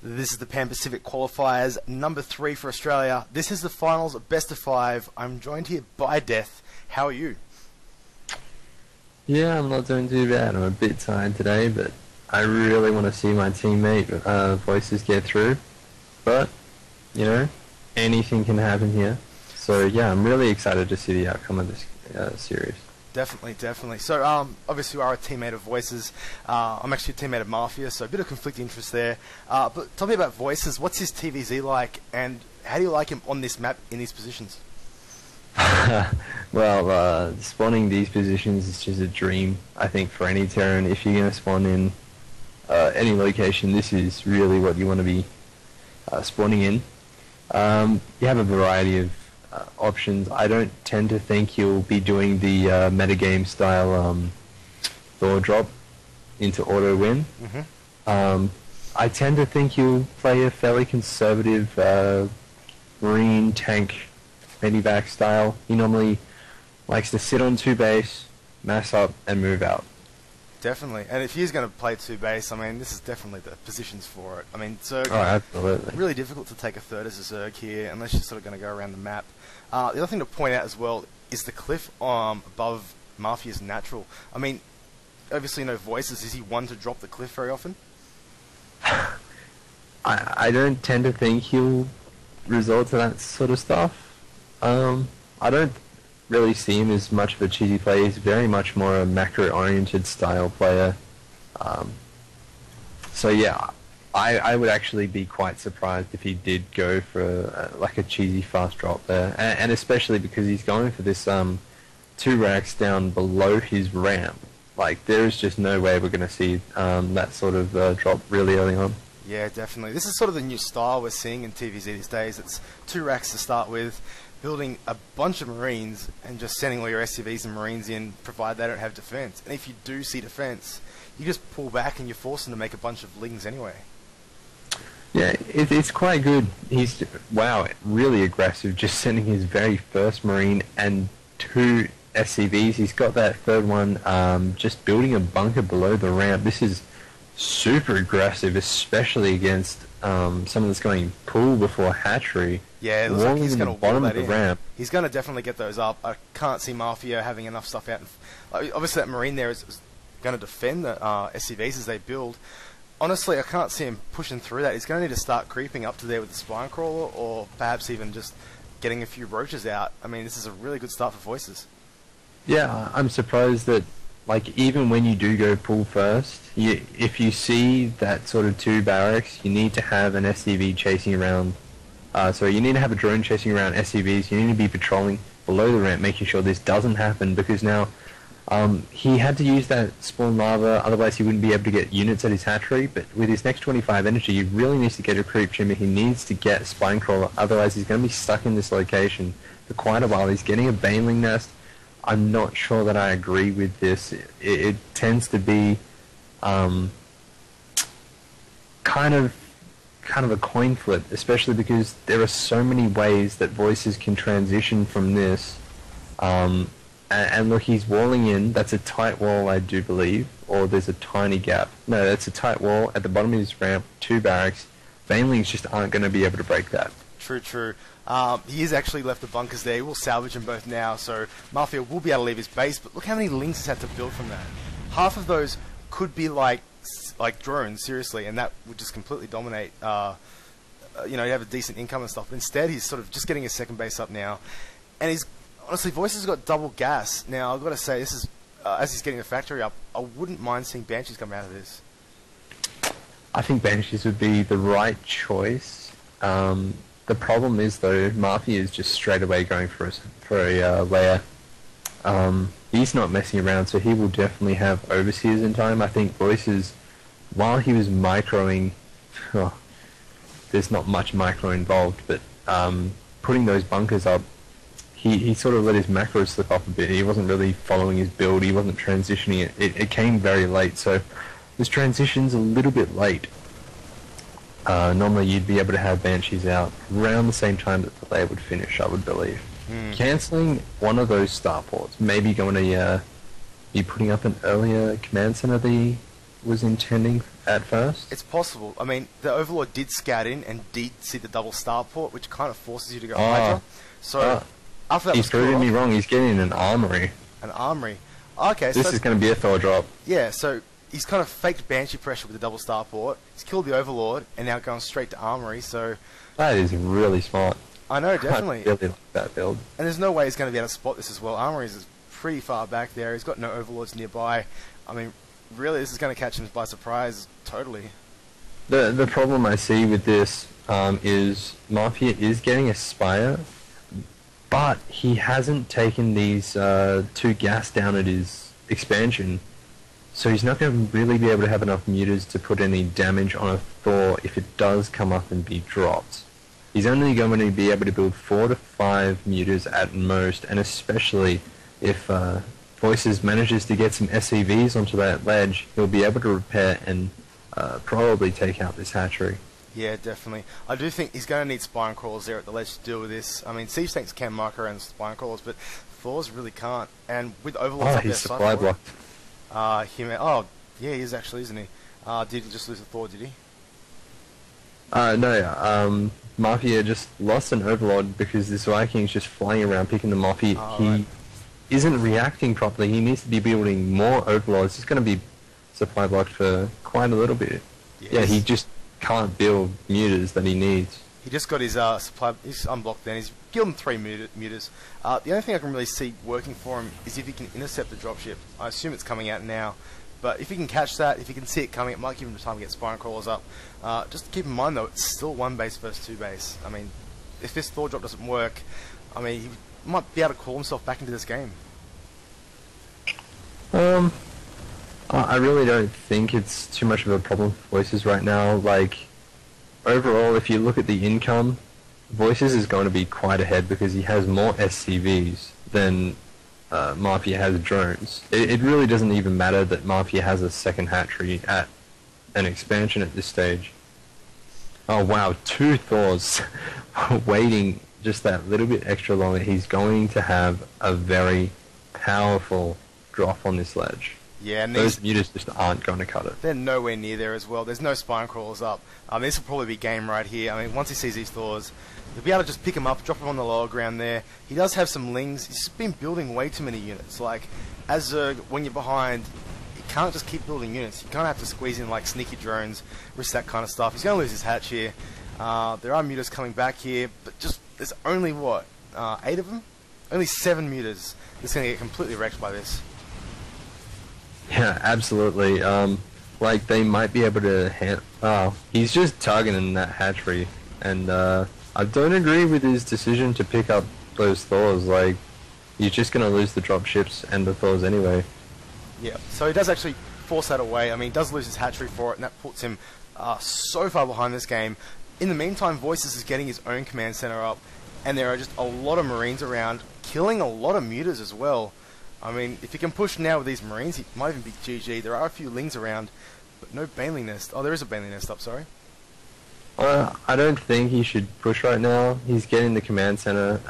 This is the Pan Pacific Qualifiers, number 3 for Australia. This is the finals, best of 5. I'm joined here by Death. How are you? Yeah, I'm not doing too bad. I'm a bit tired today, but I really want to see my teammate Voices get through. But, you know, anything can happen here. So yeah, I'm really excited to see the outcome of this series. Definitely. So, obviously you are a teammate of Voices. I'm actually a teammate of Mafia, so a bit of conflicting interest there. But tell me about Voices. What's his TVZ like, and how do you like him on this map in these positions? Well, spawning these positions is just a dream, I think, for any Terran. If you're going to spawn in any location, this is really what you want to be spawning in. You have a variety of options. I don't tend to think you'll be doing the metagame style door drop into auto win. I tend to think you'll play a fairly conservative marine tank medivac style. He normally likes to sit on 2 base, mass up, and move out. Definitely. And if he's going to play 2 base, I mean, this is definitely the positions for it. I mean, Zerg, absolutely. Really difficult to take a third as a Zerg here, unless you're sort of going to go around the map. The other thing to point out as well is the cliff above Mafia's natural. I mean, obviously no Voices. Is he one to drop the cliff very often? I don't tend to think he'll resort to that sort of stuff. I don't really see him as much of a cheesy player. He's very much more a macro-oriented style player. So yeah, I would actually be quite surprised if he did go for like a cheesy fast drop there, and especially because he's going for this 2 racks down below his ramp. Like, there is just no way we're going to see that sort of drop really early on. Yeah, definitely. This is sort of the new style we're seeing in TVZ these days. It's 2 racks to start with, building a bunch of Marines and just sending all your SCVs and Marines in, provided they don't have defense. And if you do see defense, you just pull back and you're forced them to make a bunch of Lings anyway. Yeah, it's quite good. He's, wow, really aggressive, just sending his very first Marine and 2 SCVs. He's got that 3rd one just building a bunker below the ramp. This is super aggressive, especially against someone that's going pool before hatchery. Yeah, it looks like he's going to wall that in. Ramp. He's going to definitely get those up. I can't see Mafia having enough stuff out. Obviously, that Marine there is going to defend the SCVs as they build. Honestly, I can't see him pushing through that. He's going to need to start creeping up to there with the Spine Crawler, or perhaps even just getting a few roaches out. I mean, this is a really good start for Voices. Yeah, I'm surprised that, like, even when you do go pull first, if you see that sort of 2 barracks, you need to have an SCV chasing around. So you need to have a drone chasing around SCVs. You need to be patrolling below the ramp, making sure this doesn't happen, because now he had to use that spawn lava, otherwise he wouldn't be able to get units at his hatchery. But with his next 25 energy, he really needs to get a creep trimmer. He needs to get a spine crawler, otherwise he's going to be stuck in this location for quite a while. He's getting a baneling nest. I'm not sure that I agree with this. It tends to be kind of a coin flip, especially because there are so many ways that Voices can transition from this. And look, he's walling in. That's a tight wall, I do believe, or there's a tiny gap. No, that's a tight wall at the bottom of his ramp, 2 barracks. Banelings just aren't going to be able to break that. True. He has actually left the bunkers there. We'll salvage them both now, so Mafia will be able to leave his base. But look how many Lings he's had to build from that. Half of those could be like drones, seriously, and that would just completely dominate. You know, you have a decent income and stuff. But instead, he's sort of just getting his second base up now, and he's honestly, Voices has got double gas. Now, I've got to say, this is as he's getting the factory up, I wouldn't mind seeing Banshees come out of this. I think Banshees would be the right choice. The problem is, though, Mafia is just straight away going for a layer. He's not messing around, so he will definitely have Overseers in time. I think Voices, while he was microing, there's not much micro involved, but putting those bunkers up, he sort of let his macros slip off a bit. He wasn't really following his build. He wasn't transitioning it. It came very late, so this transition's a little bit late. Normally you'd be able to have Banshees out around the same time that the layer would finish, I would believe. Cancelling one of those starports, maybe going to be putting up an earlier command center that he was intending at first. It's possible. I mean, the Overlord did scout in and did see the double starport, which kind of forces you to go Oh. Hydra. So, after that He's proving me wrong. He's getting an armory. an armory. Okay, This so is going to be a Thor drop. yeah, so he's kind of faked Banshee pressure with the double starport. He's killed the Overlord, and now going straight to armory, so... That is really smart. I know, definitely. I really like that build. And there's no way he's going to be able to spot this as well. Armory is pretty far back there. He's got no Overlords nearby. I mean, really, this is going to catch him by surprise, totally. The problem I see with this is Mafia is getting a Spire, but he hasn't taken these 2 gas down at his expansion, so he's not going to really be able to have enough mutas to put any damage on a Thor if it does come up and be dropped. He's only going to be able to build 4 to 5 mutas at most, and especially if Voices manages to get some SCVs onto that ledge, he'll be able to repair and probably take out this hatchery. Yeah, definitely. I do think he's going to need spine crawlers there at the ledge to deal with this. I mean, siege tanks can mark around spine crawlers, but Thors really can't. And with Overlords up there... he's supply blocked. Oh, yeah, he is actually, isn't he? Did he just lose a Thor, did he? No, Mafia just lost an Overlord because this Viking's just flying around picking them off. He right. isn't reacting properly. He needs to be building more Overlords. He's going to be supply blocked for quite a little bit. Yes. Yeah, he just can't build mutas that he needs. He just got his supply... He's unblocked then. He's killed him 3 mutas. The only thing I can really see working for him is if he can intercept the dropship. I assume it's coming out now. But if he can catch that, if he can see it coming, it might give him time to get spine crawlers up. Just keep in mind, though, it's still 1 base versus 2 base. I mean, if this Thor drop doesn't work, I mean, he might be able to call himself back into this game. I really don't think it's too much of a problem for Voices right now. Like, overall, if you look at the income, Voices is going to be quite ahead because he has more SCVs than Mafia has drones. It really doesn't even matter that Mafia has a second hatchery at an expansion at this stage. Oh wow, 2 Thors waiting just that little bit extra longer. He's going to have a very powerful drop on this ledge. Yeah, and those mutas just aren't going to cut it. They're nowhere near there as well. There's no spine crawlers up. This will probably be game right here. I mean, once he sees these Thors, he'll be able to just pick them up, drop them on the lower ground there. He does have some lings. He's just been building way too many units. Like, as when you're behind, you can't just keep building units. You kind of have to squeeze in like sneaky drones, risk that kind of stuff. He's going to lose his hatch here. There are mutas coming back here, but just there's only what 8 of them? Only 7 mutas. It's going to get completely wrecked by this. Yeah, absolutely. Like, they might be able to he's just targeting that hatchery, and I don't agree with his decision to pick up those Thors. Like, he's just going to lose the drop ships and the Thors anyway. Yeah, so he does actually force that away. I mean, he does lose his hatchery for it, and that puts him so far behind this game. In the meantime, Voices is getting his own command center up, and there are just a lot of Marines around, killing a lot of mutas as well. I mean, if he can push now with these Marines, he might even be GG. There are a few Lings around, but no Baneling Nest. Oh, there is a Baneling Nest up, sorry. I don't think he should push right now. He's getting the command center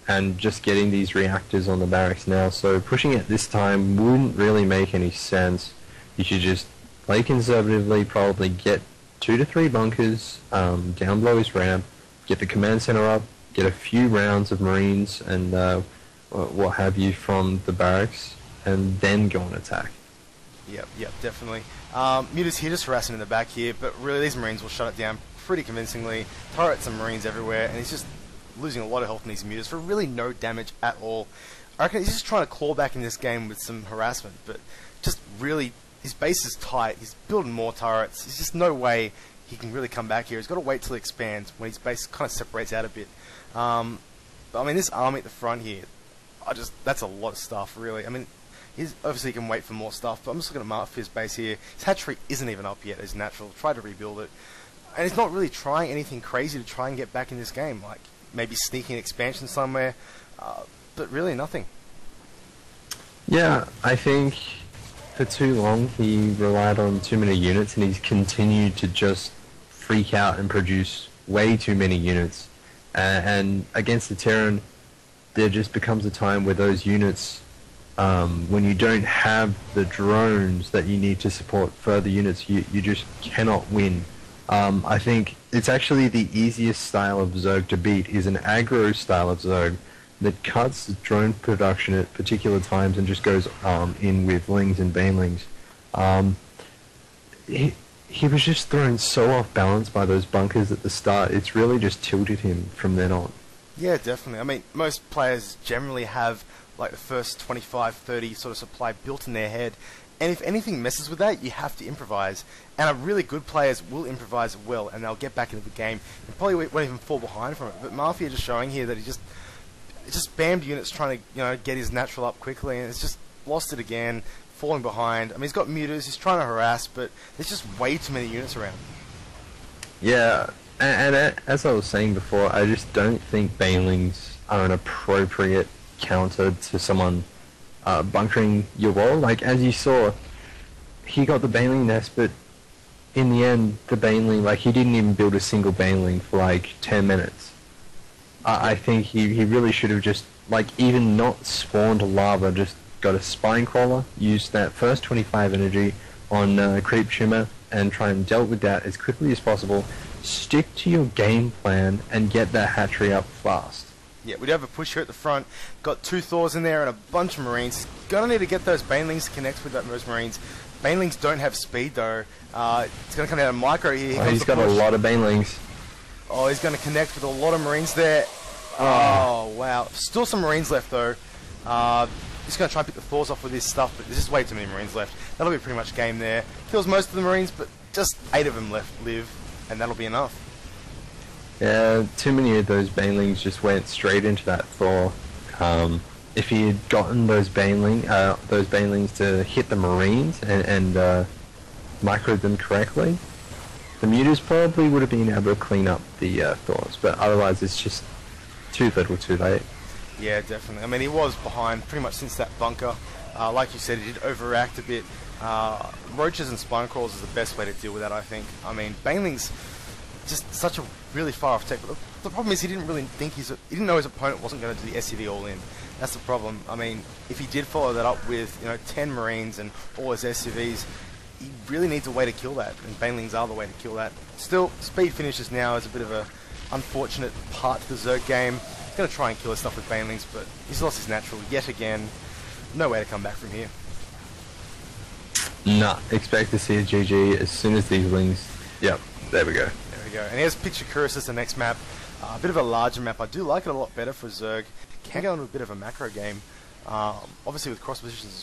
and just getting these reactors on the barracks now, so pushing it this time wouldn't really make any sense. You should just play conservatively, probably get 2 to 3 bunkers down below his ramp, get the command center up, get a few rounds of Marines and what have you from the barracks, and then go on attack. Yep, definitely. Mutas here just harassing in the back here, but really these Marines will shut it down pretty convincingly. Turrets and Marines everywhere, and he's just losing a lot of health in these mutas for really no damage at all. I reckon he's just trying to claw back in this game with some harassment, but just really, his base is tight. He's building more turrets. There's just no way he can really come back here. He's got to wait till it expands when his base kind of separates out a bit. But I mean, this army at the front here, that's a lot of stuff, really. I mean, obviously he can wait for more stuff, but I'm just looking at Mafia's base here. His hatchery isn't even up yet, as natural. Try to rebuild it. And he's not really trying anything crazy to try and get back in this game, like maybe sneaking expansion somewhere, but really nothing. Yeah, I think for too long he relied on too many units, and he's continued to just freak out and produce way too many units. And against the Terran, there just becomes a time where those units when you don't have the drones that you need to support further units, you just cannot win. I think it's actually the easiest style of Zerg to beat is an aggro style of Zerg that cuts drone production at particular times and just goes in with Lings and Banelings. He was just thrown so off balance by those bunkers at the start. It's really just tilted him from then on. Yeah, definitely. I mean, most players generally have like the first 25, 30 sort of supply built in their head. And if anything messes with that, you have to improvise. And really good players will improvise well, and they'll get back into the game and probably won't even fall behind from it. But Mafia just showing here that he just spammed units trying to get his natural up quickly, and it's just lost it again, falling behind. I mean, he's got muters, he's trying to harass, but there's just way too many units around. Yeah, and as I was saying before, I just don't think Banelings are an appropriate counter to someone bunkering your wall. Like, as you saw, he got the Baneling nest, but in the end, the Baneling, like, he didn't even build a single Baneling for, like, 10 minutes. I think he really should have just, like, even not spawned lava, just got a Spine Crawler, used that first 25 energy on Creep Shimmer, and try and deal with that as quickly as possible. Stick to your game plan and get that hatchery up fast. Yeah, we do have a push here at the front. Got 2 Thors in there and a bunch of Marines. Gonna need to get those Banelings to connect with those Marines. Banelings don't have speed though. It's gonna come down to Micro here. He's got a lot of Banelings. Oh, he's gonna connect with a lot of Marines there. Oh, wow. Still some Marines left though. He's gonna try and pick the Thors off with his stuff, but there's just way too many Marines left. That'll be pretty much game there. Kills most of the Marines, but just 8 of them left live, and that'll be enough. Yeah, too many of those Banelings just went straight into that Thor. If he had gotten those Banelings to hit the Marines and microed them correctly, the Muters probably would have been able to clean up the Thors, but otherwise it's just too little too late. Yeah, definitely. I mean, he was behind pretty much since that bunker. Like you said, he did overact a bit. Roaches and Spine Crawlers is the best way to deal with that, I think. I mean, Baneling's just such a really far off tech. But the problem is he didn't really think he didn't know his opponent wasn't going to do the SCV all in. That's the problem. I mean, if he did follow that up with 10 Marines and all his SCVs, he really needs a way to kill that, and Banelings are the way to kill that. Still, speed finishes now is a bit of a unfortunate part to the Zerg game. He's going to try and kill his stuff with Banelings, but he's lost his natural yet again. No way to come back from here. Nah, expect to see a GG as soon as these Lings... Yep, there we go. There we go. And here's Picture Curus as the next map. A bit of a larger map. I do like it a lot better for Zerg. Can go into a bit of a macro game. Obviously with cross positions